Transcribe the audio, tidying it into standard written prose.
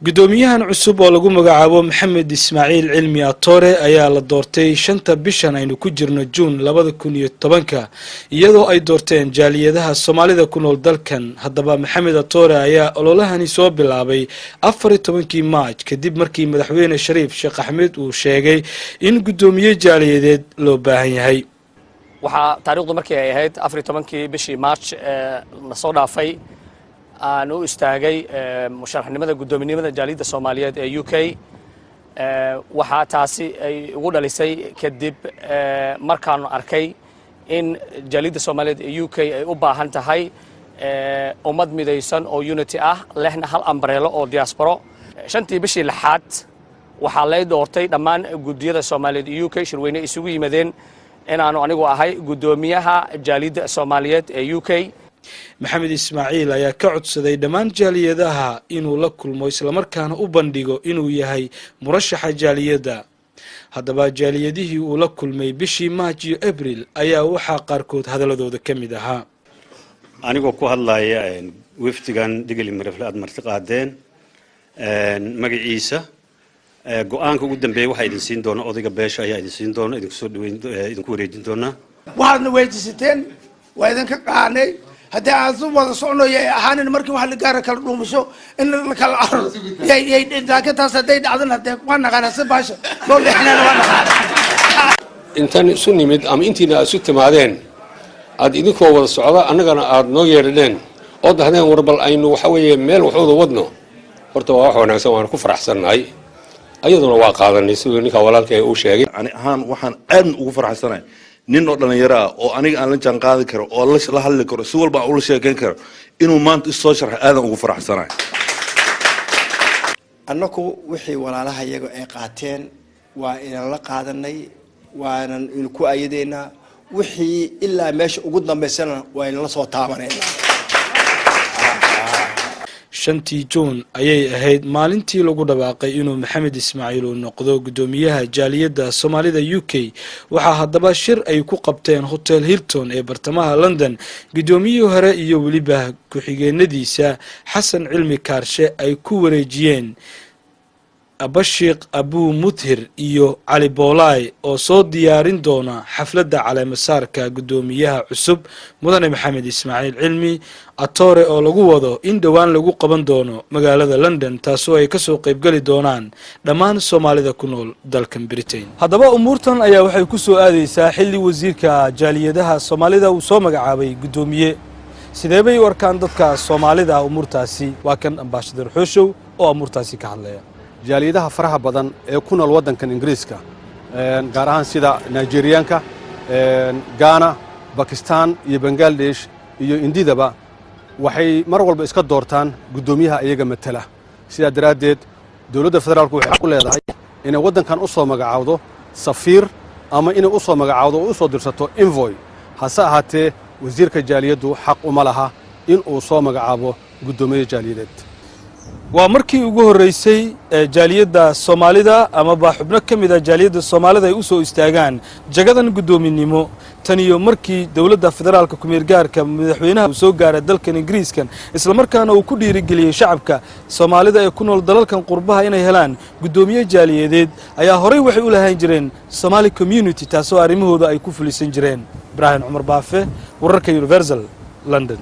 gudoomiyahan cusub oo lagu magacaabo Maxamed Ismaaciil Cilmi Atore ayaa la doortay 5 bishan aynu ku jirno June 2010 iyadoo ay doorteen jaaliyadaha Soomaalida ku nool dalkan. Haddaba Maxamed Atore ayaa ololahani soo bilaabay 14 Maaj kadib markii madaxweyne Shariif Sheekh Axmed uu sheegay in gudoomiye jaaliyadeed loo baahan yahay. waxa taariikhdu markii ay ahayd 14 bishii March la soo dhaafay aan u istaagay musharaxnimada gudoominimada jaaliyadda Soomaaliyeed ee UK waxa taasi ay ugu dhalisay kadib markaan arkay in jaaliyadda Soomaaliyeed ee UK ay u baahan tahay ummad midaysan oo unity ah lehna hal umbrella oo diaspora. shantii bishii lixaad waxa la doortay dhammaan gudiyada Soomaaliyeed ee UK shirweyne isugu yimaadeen inaanu anigu ahay gudoomiyaha jaaliyadda Soomaaliyeed ee UK. Maxamed Ismaaciil ayaa ka codsaday dhammaan jaaliyadaha inuu la kulmo isla markaana u bandhigo inuu yahay murashaxa jaaliyadda. Haddaba jaaliyadihii uu la kulmay bishii Maaj iyo Abriil ayaa waxa qaarkood hadaladooda ka mid ahaa. anigoo ku hadlaya wafdigan digli marifle aad marti qaadeen magaciisa go'aanka ugu dambeeyay waxa idin siin doona odayga beesha ayaa idin siin doona idinku soo dhaweyn idinku wareejin doona. waxaadna weydiisteen waa idinka qaanay haddii aan soo wada soconayo ahaanin markii wax la gaar kala dhuumisho in la kala aro yay daakataas haday dhacdan hadee waan naqana si baasha loo leexnaan waan naqana intan isu nimid ama intiina isu timaadeen aad idinkoo wada socda annagana aad noo yeedheen oo dahdeen warbal aynu waxa weeye meel waxooda wadno horta waa wax wanaagsan waan ku faraxsanahay ayaduna waa qaadanay sidoo ninka walaalkay uu sheegay ani ahaan waxaan aad ugu faraxsanahay nin oo dhalinyaro ah oo aniga aan la jaan qaadi karo oo la hadli karo si walba uu la sheekeyn karo inuu maanta soo sharxay aad ugu faraxsanahay. annagu wixii walaalaha iyaga ay qaateen waa inaan la qaadanay waanan ku ayadeena wixii ilaa meesha ugu dambeysana waa in la soo taabanayna. 5 June ayay ahayd maalintii lagu dhawaaqay inuu Maxamed Ismaaciil uu noqdo gudoomiyaha jaaliyadda Soomaalida UK. waxa haddaba shir ay ku qabteen Hotel Hilton ee bartamaha London gudoomiyihii hore iyo waliba ku-xigeenadiisa Xasan Cilmi Kaarshe ay ku wareejiyeen Abashiq Abu Muthir iyo Ali Boolay oo soo diyaarin doona xafladda caleemasaarka gudoomiyaha cusub mudane Maxamed Ismaaciil Cilmi Atore oo lagu wado in dhawaan lagu qaban doono magaalada London taasoo ay ka soo qayb gali doonaan dhammaan Soomaalida ku nool dalkan Britain. Haddaba umuurtan ayaa waxay ku soo aadaysaa xilli wasiirka jaaliyadaha Soomaalida uu soo magacaabay gudoomiye. sidee bay u arkaan dadka Soomaalida umuurtaasi? waa kan Ambassador Xooshow oo umuurtaasi ka hadlaya. jaaliyadaha faraha badan ee ku nool wadankan Ingiriiska gaar ahaan sida Nigerianka, Ghana, Pakistan iyo Bangladesh iyo Indidaba waxay mar walba iska doortaan gudoomiyaha iyaga matala. sida daraadeed dawladda federaalku waxay xaq u leedahay inay wadankan u soo magacaawdo safiir ama inay u soo magacaawdo oo u soo dirsato envoy. hase ahaatee wasiirka jaaliyaddu xaq uma laha in uu soo magacaabo gudoomiye jaaliyadeed. waa markii ugu horeysay jaaliyadda Soomaalida ama xubno kamid ah jaaliyadda Soomaalida ay u soo istaagaan jagadan gudoominimo tan iyo markii dawladda federaalka ku meergaarka madaxweynaha uu soo gaaray dalkan Ingiriiskan isla markaana uu ku dhiirigeliyay shacabka Soomaalida ee ku nool dalalkan qurbaha inay helaan gudoomiye jaaliyadeed ayaa horey waxay u lahayn jireen Somali community taasoo arrimahooda ay ku fulisan jireen. Ibrahim Umar Baafe wararka Universal London.